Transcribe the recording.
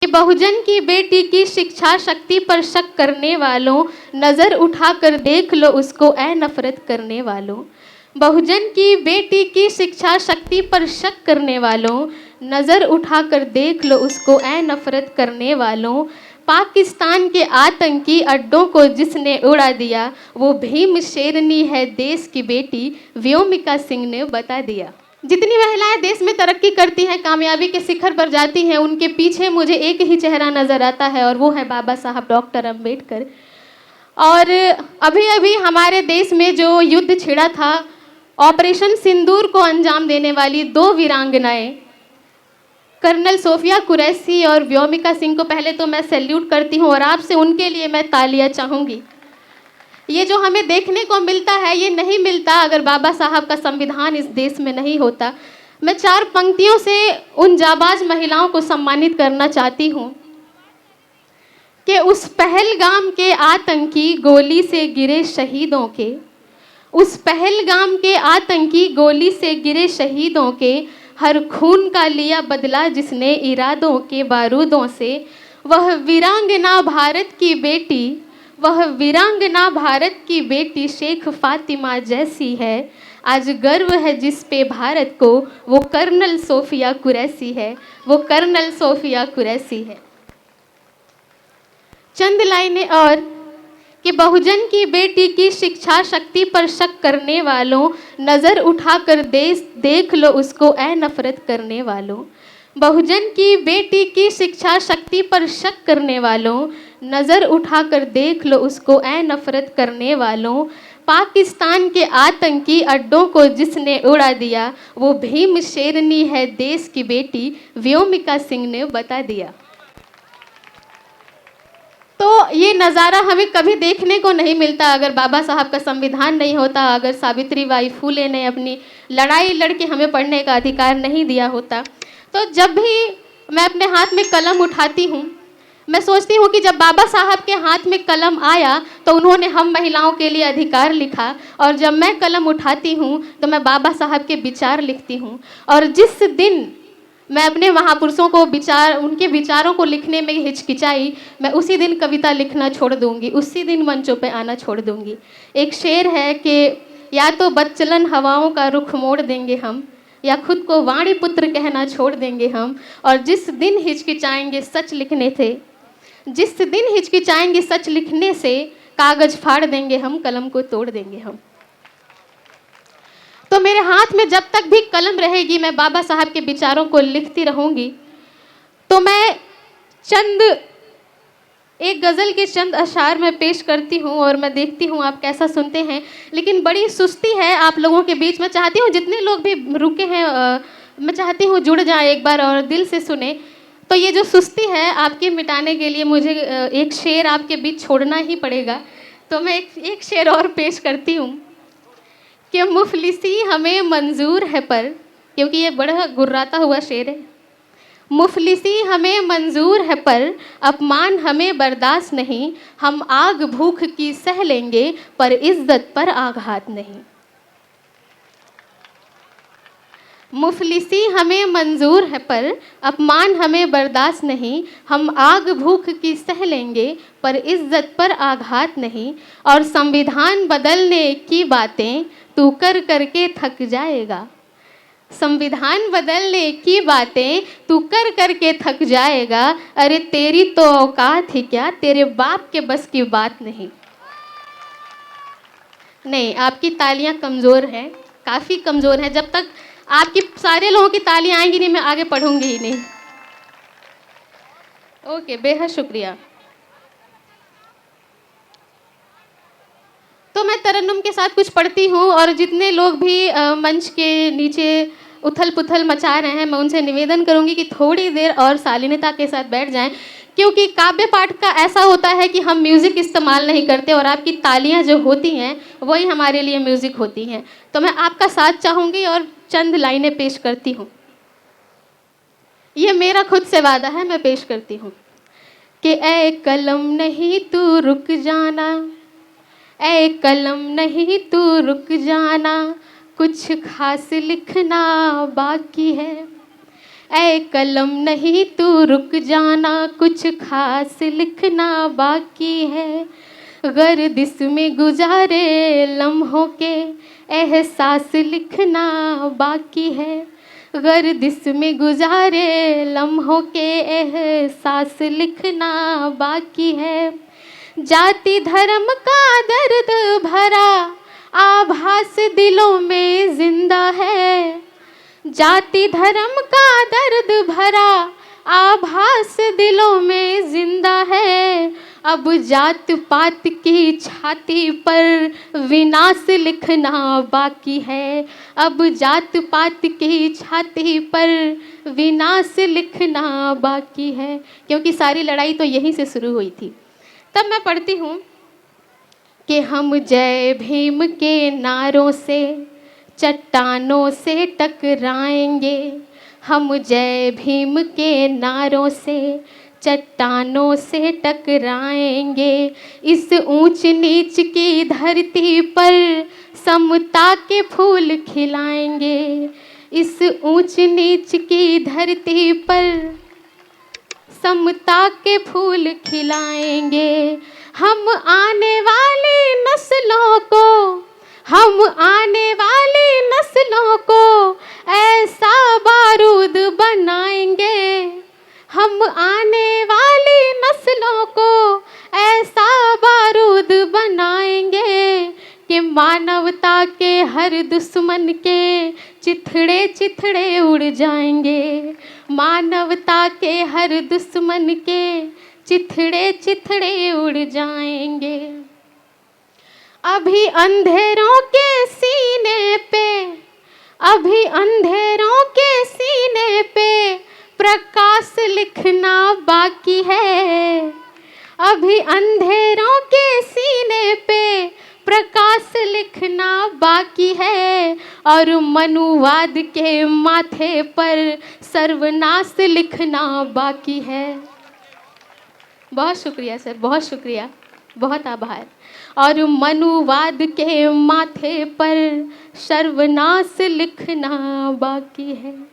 कि बहुजन की बेटी की शिक्षा शक्ति पर शक करने वालों, नजर उठाकर देख लो उसको ऐ नफरत करने वालों। बहुजन की बेटी की शिक्षा शक्ति पर शक करने वालों, नजर उठाकर देख लो उसको ऐ नफरत करने वालों। पाकिस्तान के आतंकी अड्डों को जिसने उड़ा दिया, वो भीम शेरनी है देश की बेटी, व्योमिका सिंह ने बता दिया। जितनी महिलाएं देश में तरक्की करती हैं, कामयाबी के शिखर पर जाती हैं, उनके पीछे मुझे एक ही चेहरा नजर आता है और वो है बाबा साहब डॉक्टर अंबेडकर। और अभी अभी हमारे देश में जो युद्ध छिड़ा था, ऑपरेशन सिंदूर को अंजाम देने वाली दो वीरांगनाएं कर्नल सोफिया कुरैशी और व्योमिका सिंह को पहले तो मैं सैल्यूट करती हूँ और आपसे उनके लिए मैं तालियां चाहूँगी। ये जो हमें देखने को मिलता है, ये नहीं मिलता अगर बाबा साहब का संविधान इस देश में नहीं होता। मैं चार पंक्तियों से उन जाबाज महिलाओं को सम्मानित करना चाहती हूँ कि उस पहलगाम के आतंकी गोली से गिरे शहीदों के, उस पहलगाम के आतंकी गोली से गिरे शहीदों के, हर खून का लिया बदला जिसने इरादों के बारूदों से। वह वीरांगना भारत की बेटी, वह वीरांगना भारत की बेटी शेख फातिमा जैसी है। आज गर्व है जिस पे भारत को, वो कर्नल सोफिया कुरैशी है, वो कर्नल सोफिया कुरैशी है। चंद लाइनें और कि बहुजन की बेटी की शिक्षा शक्ति पर शक करने वालों, नज़र उठाकर देख लो उसको ऐ नफरत करने वालों। बहुजन की बेटी की शिक्षा शक्ति पर शक करने वालों, नज़र उठाकर देख लो उसको ऐ नफरत करने वालों। पाकिस्तान के आतंकी अड्डों को जिसने उड़ा दिया, वो भीम शेरनी है देश की बेटी, व्योमिका सिंह ने बता दिया। तो ये नज़ारा हमें कभी देखने को नहीं मिलता अगर बाबा साहब का संविधान नहीं होता, अगर सावित्री बाई फुले ने अपनी लड़ाई लड़के हमें पढ़ने का अधिकार नहीं दिया होता। तो जब भी मैं अपने हाथ में कलम उठाती हूँ, मैं सोचती हूँ कि जब बाबा साहब के हाथ में कलम आया तो उन्होंने हम महिलाओं के लिए अधिकार लिखा, और जब मैं कलम उठाती हूँ तो मैं बाबा साहब के विचार लिखती हूँ। और जिस दिन मैं अपने महापुरुषों को उनके विचारों को लिखने में हिचकिचाई, मैं उसी दिन कविता लिखना छोड़ दूंगी, उसी दिन मंचों पे आना छोड़ दूंगी। एक शेर है कि या तो बदचलन हवाओं का रुख मोड़ देंगे हम, या खुद को वाणी पुत्र कहना छोड़ देंगे हम। और जिस दिन हिचकिचाएंगे सच लिखने से, जिस दिन हिचकिचाएंगे सच लिखने से, कागज फाड़ देंगे हम, कलम को तोड़ देंगे हम। तो मेरे हाथ में जब तक भी कलम रहेगी, मैं बाबा साहब के विचारों को लिखती रहूंगी। तो मैं एक गज़ल के चंद अशार में पेश करती हूँ और मैं देखती हूँ आप कैसा सुनते हैं। लेकिन बड़ी सुस्ती है आप लोगों के बीच में, चाहती हूँ जितने लोग भी रुके हैं मैं चाहती हूँ जुड़ जाए एक बार और दिल से सुने। तो ये जो सुस्ती है आपकी मिटाने के लिए मुझे एक शेर आपके बीच छोड़ना ही पड़ेगा। तो मैं एक शेर और पेश करती हूँ कि मुफलिसी हमें मंजूर है पर, क्योंकि ये बड़ा गुर्राता हुआ शेर है। मुफलिसी हमें मंजूर है पर अपमान हमें बर्दाश्त नहीं, हम आग भूख की सह लेंगे पर इज्जत पर आघात नहीं। मुफलिसी हमें मंजूर है पर अपमान हमें बर्दाश्त नहीं, हम आग भूख की सह लेंगे पर इज्जत पर आघात नहीं। और संविधान बदलने की बातें तू कर करके थक जाएगा, संविधान बदलने की बातें तू कर करके थक जाएगा। अरे तेरी तो औकात ही क्या, तेरे बाप के बस की बात नहीं। नहीं, आपकी तालियां कमज़ोर हैं, काफ़ी कमज़ोर हैं। जब तक आपकी सारे लोगों की तालियां आएंगी नहीं, मैं आगे पढ़ूंगी ही नहीं। ओके, बेहद शुक्रिया। तो मैं तरन्नुम के साथ कुछ पढ़ती हूँ और जितने लोग भी मंच के नीचे उथल पुथल मचा रहे हैं, मैं उनसे निवेदन करूँगी कि थोड़ी देर और शालीनता के साथ बैठ जाएं, क्योंकि काव्य पाठ का ऐसा होता है कि हम म्यूज़िक इस्तेमाल नहीं करते और आपकी तालियां जो होती हैं वही हमारे लिए म्यूज़िक होती हैं। तो मैं आपका साथ चाहूँगी और चंद लाइनें पेश करती हूँ। ये मेरा खुद से वादा है, मैं पेश करती हूँ कि ए कलम नहीं तू रुक जाना, ए कलम नहीं तू रुक जाना, कुछ खास लिखना बाकी है। ऐ कलम नहीं तू रुक जाना, कुछ खास लिखना बाकी है। गर्दिश में गुजारे लम्हों के एहसास लिखना बाकी है। गर्दिश में गुजारे लम्हों के एहसास लिखना बाकी है। जाति धर्म का दर्द भरा आभास दिलों में जिंदा है। जाति धर्म का दर्द भरा आभास दिलों में जिंदा है। अब जात पात की छाती पर विनाश लिखना बाकी है। अब जात पात की छाती पर विनाश लिखना बाकी है। क्योंकि सारी लड़ाई तो यहीं से शुरू हुई थी। तब मैं पढ़ती हूँ कि हम जय भीम के नारों से चट्टानों से टकराएंगे। हम जय भीम के नारों से चट्टानों से टकराएंगे। इस ऊंच नीच की धरती पर समता के फूल खिलाएंगे। इस ऊंच नीच की धरती पर समता के फूल खिलाएंगे। हम आने वाली नस्लों को, हम आने वाली नस्लों को ऐसा बारूद बनाएंगे। हम आने वाली नस्लों को ऐसा बारूद बनाएंगे कि मानवता के हर दुश्मन के चिथड़े चिथड़े उड़ जाएंगे। मानवता के हर दुश्मन के चिथड़े चिथड़े उड़ जाएंगे। अभी अंधेरों के सीने पे, अभी अंधेरों के सीने पे प्रकाश लिखना बाकी है। अभी अंधेरों के सीने पे प्रकाश लिखना बाकी है। और मनुवाद के माथे पर सर्वनाश लिखना बाकी है। बहुत शुक्रिया सर, बहुत शुक्रिया, बहुत आभार। और मनुवाद के माथे पर सर्वनाश लिखना बाकी है।